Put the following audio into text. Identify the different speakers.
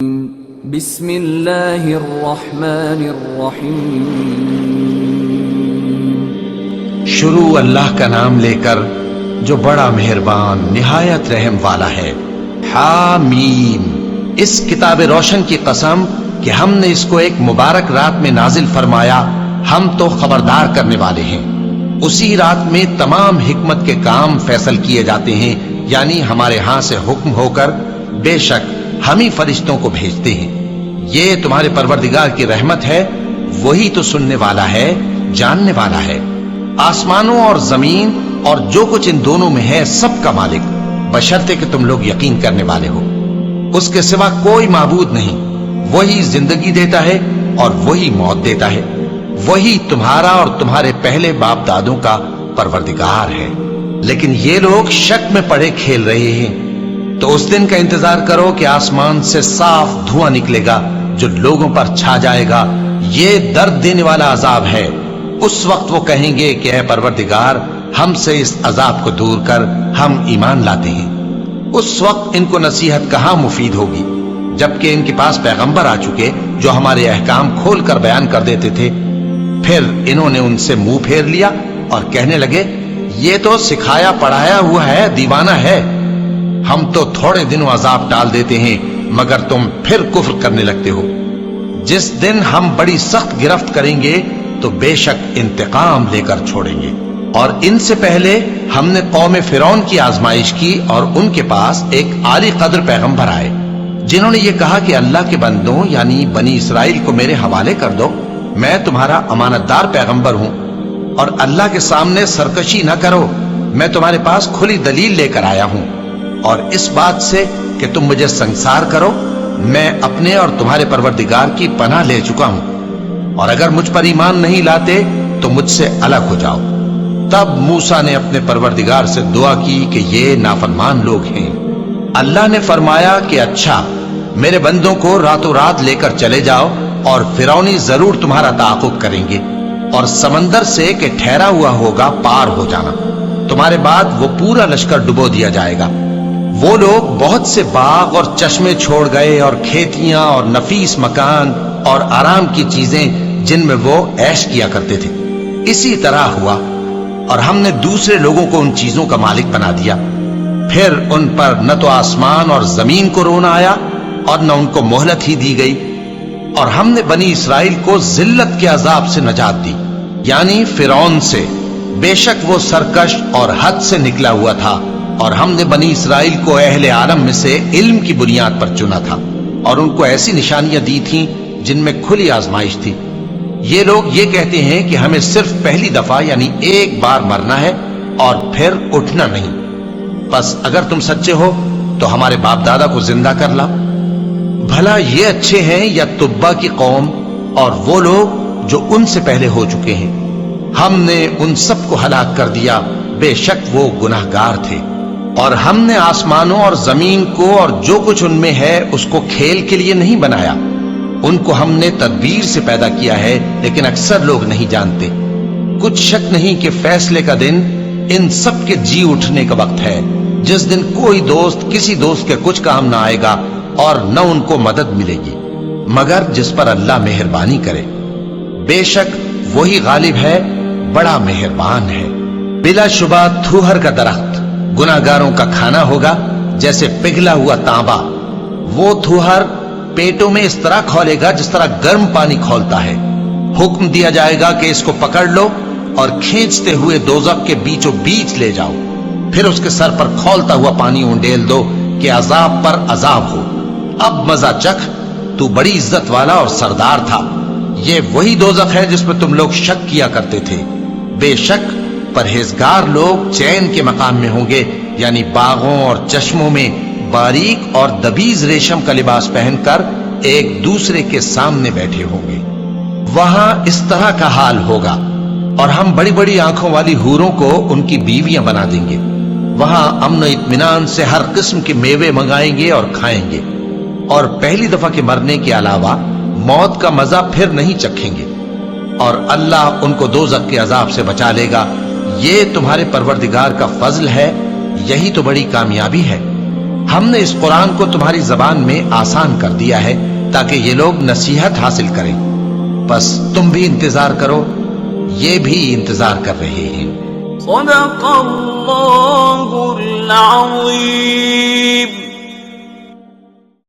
Speaker 1: بسم اللہ الرحمن الرحیم۔
Speaker 2: شروع اللہ کا نام لے کر جو بڑا مہربان نہایت رحم والا ہے۔ حامیم، اس کتاب روشن کی قسم کہ ہم نے اس کو ایک مبارک رات میں نازل فرمایا، ہم تو خبردار کرنے والے ہیں۔ اسی رات میں تمام حکمت کے کام فیصل کیے جاتے ہیں، یعنی ہمارے ہاں سے حکم ہو کر بے شک ہم ہی فرشتوں کو بھیجتے ہیں۔ یہ تمہارے پروردگار کی رحمت ہے، وہی تو سننے والا ہے، جاننے والا ہے۔ آسمانوں اور زمین اور جو کچھ ان دونوں میں ہے سب کا مالک، بشرطے کہ تم لوگ یقین کرنے والے ہو۔ اس کے سوا کوئی معبود نہیں، وہی زندگی دیتا ہے اور وہی موت دیتا ہے، وہی تمہارا اور تمہارے پہلے باپ دادوں کا پروردگار ہے۔ لیکن یہ لوگ شک میں پڑے کھیل رہے ہیں۔ تو اس دن کا انتظار کرو کہ آسمان سے صاف دھواں نکلے گا جو لوگوں پر چھا جائے گا، یہ درد دینے والا عذاب ہے۔ اس وقت وہ کہیں گے کہ اے پروردگار، ہم سے اس عذاب کو دور کر، ہم ایمان لاتے ہیں۔ اس وقت ان کو نصیحت کہاں مفید ہوگی، جبکہ ان کے پاس پیغمبر آ چکے جو ہمارے احکام کھول کر بیان کر دیتے تھے۔ پھر انہوں نے ان سے منہ پھیر لیا اور کہنے لگے، یہ تو سکھایا پڑھایا ہوا ہے، دیوانہ ہے، ہم تو تھوڑے دنوں عذاب ڈال دیتے ہیں مگر تم پھر کفر کرنے لگتے ہو۔ جس دن ہم بڑی سخت گرفت کریں گے تو بے شک انتقام لے کر چھوڑیں گے۔ اور ان سے پہلے ہم نے قوم فرعون کی آزمائش کی اور ان کے پاس ایک عالی قدر پیغمبر آئے جنہوں نے یہ کہا کہ اللہ کے بندوں یعنی بنی اسرائیل کو میرے حوالے کر دو، میں تمہارا امانت دار پیغمبر ہوں، اور اللہ کے سامنے سرکشی نہ کرو، میں تمہارے پاس کھلی دلیل لے کر آیا ہوں، اور اس بات سے کہ تم مجھے سنسار کرو، میں اپنے اور تمہارے پروردگار کی پناہ لے چکا ہوں، اور اگر مجھ پر ایمان نہیں لاتے تو مجھ سے الگ ہو جاؤ۔ تب موسیٰ نے اپنے پروردگار سے دعا کی کہ یہ نافرمان لوگ ہیں۔ اللہ نے فرمایا کہ اچھا، میرے بندوں کو راتوں رات لے کر چلے جاؤ، اور فرعونی ضرور تمہارا تعاقب کریں گے، اور سمندر سے کہ ٹھہرا ہوا ہوگا پار ہو جانا، تمہارے بعد وہ پورا لشکر ڈبو دیا جائے گا۔ وہ لوگ بہت سے باغ اور چشمے چھوڑ گئے اور کھیتیاں اور نفیس مکان اور آرام کی چیزیں جن میں وہ عیش کیا کرتے تھے۔ اسی طرح ہوا، اور ہم نے دوسرے لوگوں کو ان چیزوں کا مالک بنا دیا۔ پھر ان پر نہ تو آسمان اور زمین کو رونا آیا اور نہ ان کو مہلت ہی دی گئی، اور ہم نے بنی اسرائیل کو ذلت کے عذاب سے نجات دی، یعنی فرعون سے، بے شک وہ سرکش اور حد سے نکلا ہوا تھا، اور ہم نے بنی اسرائیل کو اہل عالم میں سے علم کی بنیاد پر چنا تھا، اور ان کو ایسی نشانیاں دی تھیں جن میں کھلی آزمائش تھی۔ یہ لوگ یہ کہتے ہیں کہ ہمیں صرف پہلی دفعہ یعنی ایک بار مرنا ہے اور پھر اٹھنا نہیں، بس اگر تم سچے ہو تو ہمارے باپ دادا کو زندہ کر لاؤ۔ بھلا یہ اچھے ہیں یا تبا کی قوم اور وہ لوگ جو ان سے پہلے ہو چکے ہیں؟ ہم نے ان سب کو ہلاک کر دیا، بے شک وہ گناہگار تھے۔ اور ہم نے آسمانوں اور زمین کو اور جو کچھ ان میں ہے اس کو کھیل کے لیے نہیں بنایا، ان کو ہم نے تدبیر سے پیدا کیا ہے، لیکن اکثر لوگ نہیں جانتے۔ کچھ شک نہیں کہ فیصلے کا دن ان سب کے جی اٹھنے کا وقت ہے، جس دن کوئی دوست کسی دوست کے کچھ کام نہ آئے گا اور نہ ان کو مدد ملے گی مگر جس پر اللہ مہربانی کرے۔ بے شک وہی غالب ہے، بڑا مہربان ہے۔ بلا شبہ تھوہر کا درخت گناہگاروں کا کھانا ہوگا، جیسے پگھلا ہوا تانبا۔ وہ تھوہر پیٹوں میں اس طرح کھولے گا جس طرح گرم پانی کھولتا ہے۔ حکم دیا جائے گا کہ اس کو پکڑ لو اور کھینچتے ہوئے دوزخ کے بیچوں بیچ لے جاؤ، پھر اس کے سر پر کھولتا ہوا پانی اونڈیل دو کہ عذاب پر عذاب ہو۔ اب مزہ چکھ، تو بڑی عزت والا اور سردار تھا۔ یہ وہی دوزخ ہے جس میں تم لوگ شک کیا کرتے تھے۔ بے شک پرہیزگار لوگ چین کے مقام میں ہوں گے، یعنی باغوں اور چشموں میں باریک اور دبیز ریشم کا لباس پہن کر ایک دوسرے کے سامنے بیٹھے ہوں گے۔ وہاں اس طرح کا حال ہوگا، اور ہم بڑی بڑی آنکھوں والی حوروں کو ان کی بیویاں بنا دیں گے۔ وہاں امن و اطمینان سے ہر قسم کے میوے منگائیں گے اور کھائیں گے، اور پہلی دفعہ کے مرنے کے علاوہ موت کا مزہ پھر نہیں چکھیں گے، اور اللہ ان کو دوزخ کے عذاب سے بچا لے گا۔ یہ تمہارے پروردگار کا فضل ہے، یہی تو بڑی کامیابی ہے۔ ہم نے اس قرآن کو تمہاری زبان میں آسان کر دیا ہے تاکہ یہ لوگ نصیحت حاصل کریں، بس تم بھی انتظار کرو، یہ بھی انتظار کر رہے ہیں۔
Speaker 1: صدق اللہ العظیم۔